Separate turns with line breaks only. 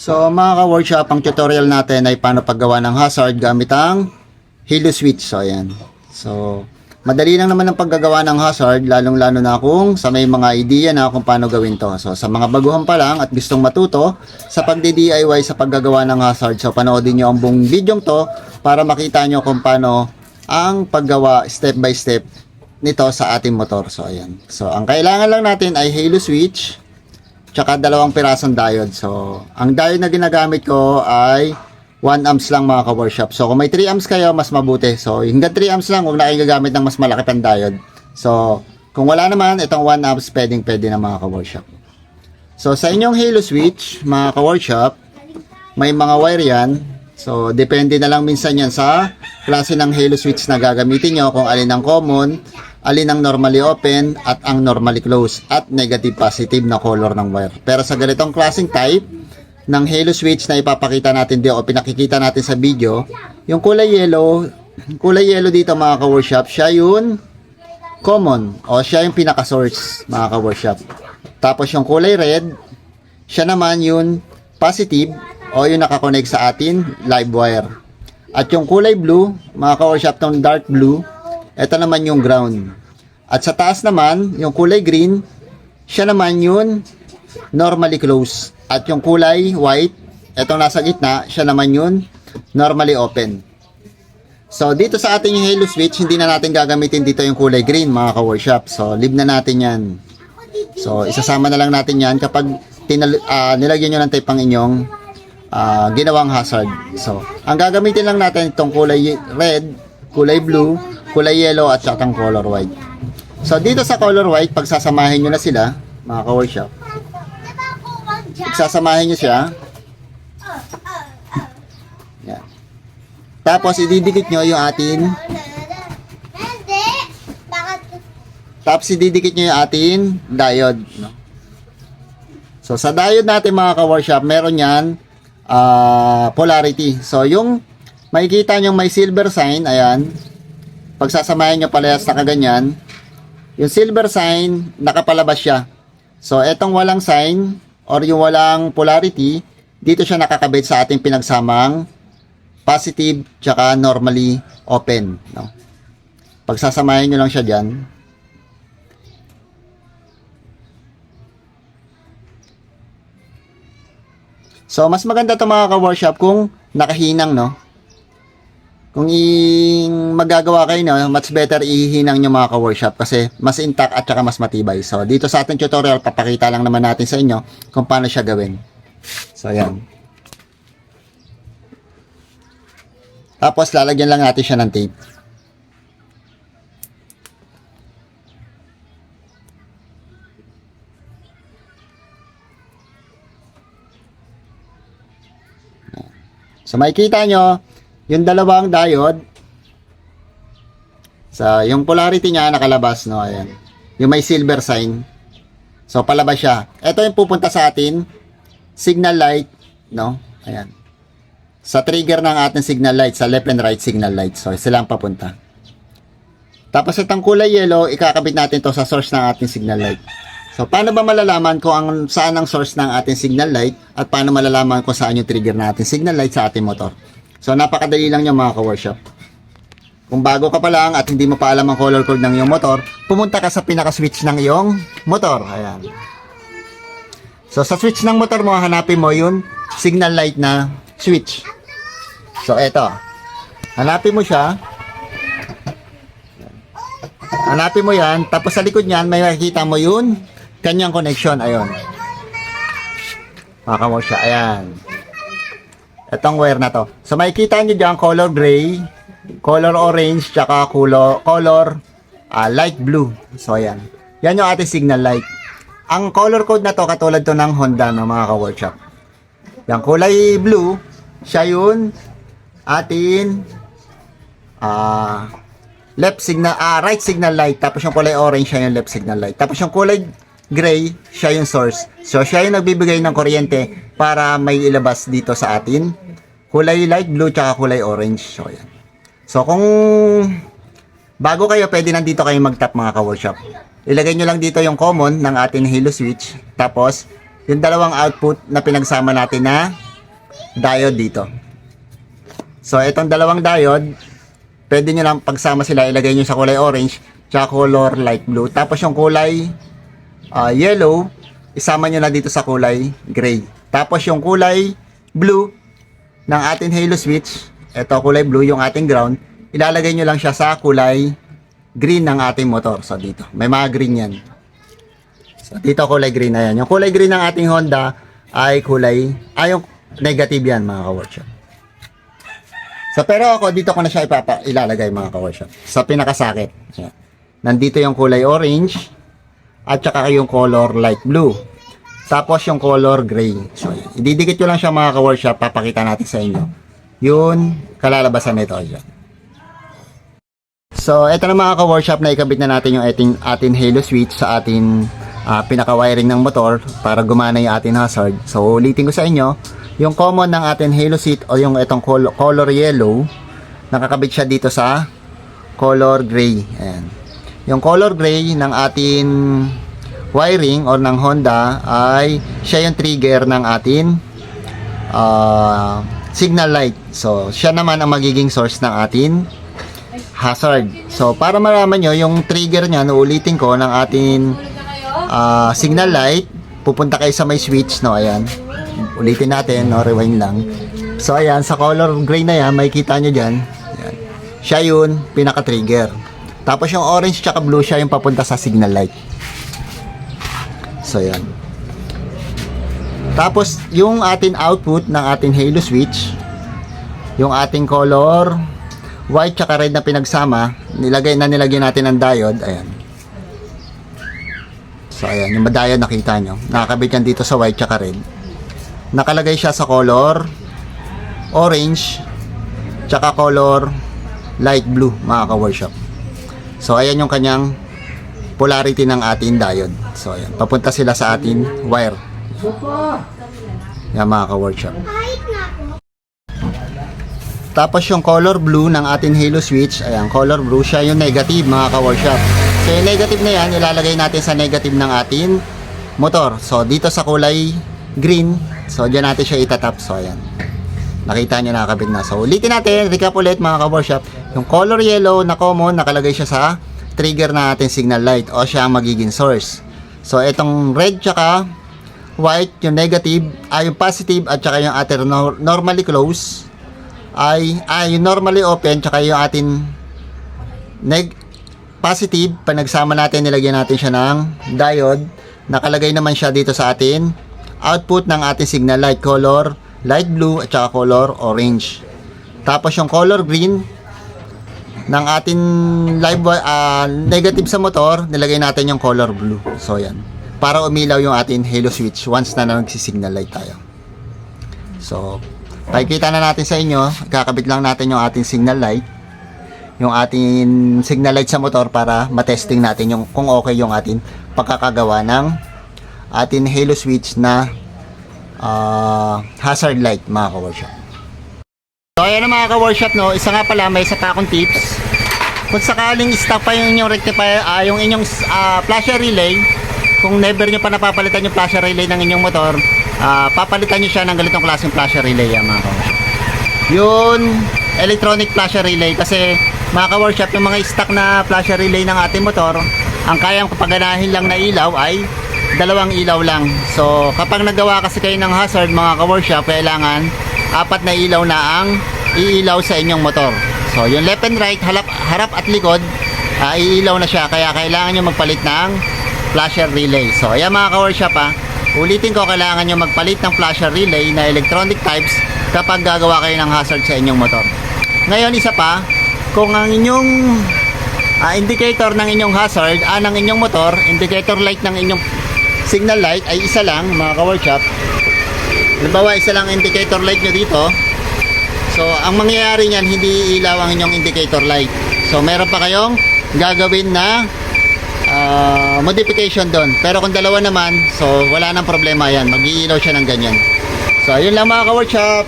So mga ka-workshop, ang tutorial natin ay paano paggawa ng hazard gamit ang halo switch. So ayan. So madali lang naman ang paggagawa ng hazard, lalong-lalo na kung sa may mga idea na kung paano gawin to. So sa mga baguhan pa lang at gustong matuto sa pagdi-DIY sa paggagawa ng hazard, so panoodin nyo ang buong video to para makita nyo kung paano ang paggawa step by step nito sa ating motor. So ayan. So ang kailangan lang natin ay halo switch tsaka 2 pirasong diode. So ang diode na ginagamit ko ay 1 amps lang mga ka-workshop. So kung may 3 amps kayo, mas mabuti. So hanggang 3 amps lang, huwag na kayo gagamit ng mas malaki pang diode. So kung wala naman, itong 1 amps pwede na mga ka-workshop. So sa inyong halo switch mga ka-workshop, may mga wire yan. So depende na lang minsan yan sa klase ng halo switch na gagamitin nyo, kung alin ang common, alin ang normally open at ang normally close, at negative positive na color ng wire. Pero sa ganitong klaseng type ng halo switch na ipapakita natin dito o pinakikita natin sa video, yung kulay yellow dito mga ka-workshop, siya yung common o siya yung pinaka-source mga ka-workshop. Tapos yung kulay red, siya naman yung positive o yung nakakonect sa atin live wire. At yung kulay blue mga ka-workshop, tong dark blue, ito naman yung ground. At sa taas naman, yung kulay green, siya naman yung normally close. At yung kulay white, itong nasa gitna, siya naman yung normally open. So dito sa ating halo switch, hindi na natin gagamitin dito yung kulay green mga ka-workshop. So leave na natin yan. So isasama na lang natin yan kapag nilagyan nyo ng tape ang inyong ginawang hazard. So ang gagamitin lang natin itong kulay red, kulay blue, kulay yellow at saka color white. So dito sa color white, pagsasamahin nyo na sila mga ka-workshop, pagsasamahin nyo siya, yan. Tapos ididikit nyo yung atin diode, no? So sa diode natin mga ka-workshop, meron yan polarity. So yung makikita nyo may silver sign, ayan, pagsasamahin nyo palehas na kaganyan, yung silver sign, nakapalabas siya. So, etong walang sign, or yung walang polarity, dito siya nakakabit sa ating pinagsamang positive, tsaka normally open. No? Pagsasamahin nyo lang siya dyan. So, mas maganda ito mga ka-workshop kung nakahinang, no? Kung magagawa kayo, no, much better ihinang nyo mga ka-workshop kasi mas intact at saka mas matibay. So, dito sa ating tutorial, papakita lang naman natin sa inyo kung paano siya gawin. So, ayan. Tapos, lalagyan lang natin siya ng tape. So, makikita nyo, yung dalawang diode, sa yung polarity niya nakalabas, no, ayan. Yung may silver sign. So palabas siya. Ito yung pupunta sa atin signal light, no? Ayan. Sa trigger ng ating signal light, sa left and right signal light. So sila ang papunta. Tapos itong kulay yellow, ikakabit natin to sa source ng ating signal light. So paano ba malalaman kung saan ang source ng ating signal light at paano malalaman kung saan yung trigger ng ating signal light sa ating motor? So, napakadali lang niya mga ka-workshop. Kung bago ka pa lang at hindi mo pa alam ang color code ng iyong motor, pumunta ka sa pinaka-switch ng iyong motor. Ayan. So, sa switch ng motor mo, hanapin mo yung signal light na switch. So, eto. Hanapin mo siya. Hanapin mo yan. Tapos sa likod niyan, may makikita mo yung kanyang connection. Ayun. Mga ka-workshop. Ayan. Itong wire na to. So makikita nyo dyan color gray, color orange, tsaka color light blue. So ayan. Yan yung ating signal light. Ang color code na to katulad to ng Honda, no, mga ka-workshop. Yung kulay blue, siya yun atin right signal light. Tapos yung kulay orange, siya yung left signal light. Tapos yung kulay gray, siya yung source. So, siya yung nagbibigay ng kuryente para may ilabas dito sa atin. Kulay light blue, tsaka kulay orange. So, yan. So, kung bago kayo, pwede nandito kayo mag-tap mga ka-workshop. Ilagay nyo lang dito yung common ng ating halo switch. Tapos, yung dalawang output na pinagsama natin na diode dito. So, itong dalawang diode, pwede nyo lang pagsama sila, ilagay nyo sa kulay orange, tsaka color light blue. Tapos yung kulay yellow, isama nyo na dito sa kulay gray. Tapos yung kulay blue ng ating halo switch, ito kulay blue yung ating ground, ilalagay nyo lang siya sa kulay green ng ating motor. So, dito. May mga green yan. So, dito kulay green na yan. Yung kulay green ng ating Honda ay yung negative yan, mga ka-workshop. So, pero ako, dito ko na siya ilalagay, mga ka-workshop. Sa pinakasakit. Yan. Nandito yung kulay orange at saka yung color light blue. Tapos yung color gray. So, yan. Ididikit ko lang siya, mga ka-workshop. Papakita natin sa inyo. Yun, kalalabasan nito. Yan. So, ito na, mga ka-workshop, na ikabit na natin yung ating halo switch sa ating pinaka-wiring ng motor para gumana yung ating hazard. So, ulitin ko sa inyo, yung common ng ating halo seat o yung itong color yellow, nakakabit siya dito sa color gray. Ayan. Yung color gray ng ating wiring or ng Honda ay siya yung trigger ng ating signal light. So, siya naman ang magiging source ng ating hazard. So, para malaman nyo, yung trigger niya, ulitin ko, ng ating signal light, pupunta kayo sa may switch, no, ayan. Ulitin natin, no, rewind lang. So, ayan, sa color gray na yan, makikita nyo dyan. Ayan. Siya yun, pinaka-trigger. Tapos yung orange tsaka blue, siya yung papunta sa signal light. So, ayan. Tapos, yung ating output ng ating halo switch, yung ating color white tsaka red na pinagsama, nilagay natin ng diode, ayan. So, ayan, yung diode nakita nyo. Nakakabit yan dito sa white tsaka red. Nakalagay siya sa color orange tsaka color light blue, mga ka-workshop. So, ayan yung kanyang polarity ng ating diode. So, ayan, papunta sila sa ating wire. Yan, mga ka-workshop. Tapos yung color blue ng ating halo switch, ayan, color blue, siya yung negative, mga ka-workshop. So, yung negative na yan, ilalagay natin sa negative ng ating motor. So, dito sa kulay green, so, dyan natin siya itatap. So, ayan. Nakita nyo, nakakabit na. So, ulitin natin, recap ulit, mga ka-workshop. Yung color yellow na common, nakalagay siya sa trigger na ating signal light o siya ang magiging source. So, itong red tsaka white, yung negative, yung positive at tsaka yung ating normally close, yung normally open tsaka yung ating positive, pag nagsama natin, nilagyan natin siya ng diode. Nakalagay naman siya dito sa atin output ng ating signal light, color light blue at saka color orange. Tapos yung color green ng ating negative sa motor, nilagay natin yung color blue. So yan, para umilaw yung ating halo switch once na nagsisignal light tayo. So, pakikita na natin sa inyo, kakabit lang natin yung ating signal light, yung ating signal light sa motor para matesting natin kung okay yung ating pagkakagawa ng ating halo switch na hazard light, mga ka-workshop. So, ayan na, mga ka-workshop, no, isa nga pala, may isa pa akong tips. Kung sakaling stock pa yung inyong rectifier, yung inyong flasher relay, kung never nyo pa napapalitan yung flasher relay ng inyong motor, papalitan nyo siya ng ganitong klaseng flasher relay, mga ka-workshop. Yun, electronic flasher relay, kasi mga ka-workshop, yung mga stock na flasher relay ng ating motor, ang kayang papaganahin lang na ilaw ay dalawang ilaw lang. So, kapag nagawa kasi kayo ng hazard, mga ka-workshop, kailangan 4 na ilaw na ang iilaw sa inyong motor. So, yung left and right, harap at likod, iilaw na siya. Kaya kailangan nyo magpalit ng flasher relay. So, ayan, mga ka-workshop, ulitin ko, kailangan nyo magpalit ng flasher relay na electronic types kapag gagawa kayo ng hazard sa inyong motor. Ngayon, isa pa, kung ang inyong indicator ng inyong hazard, ng inyong motor, indicator light ng inyong signal light ay isa lang, mga ka-workshop. Halimbawa, isa lang indicator light nyo dito. So, ang mangyayari niyan, hindi ilaw ang inyong indicator light. So, meron pa kayong gagawin na modification doon. Pero kung dalawa naman, so wala nang problema yan. Mag-iilaw siya ng ganyan. So, ayun lang, mga ka-workshop.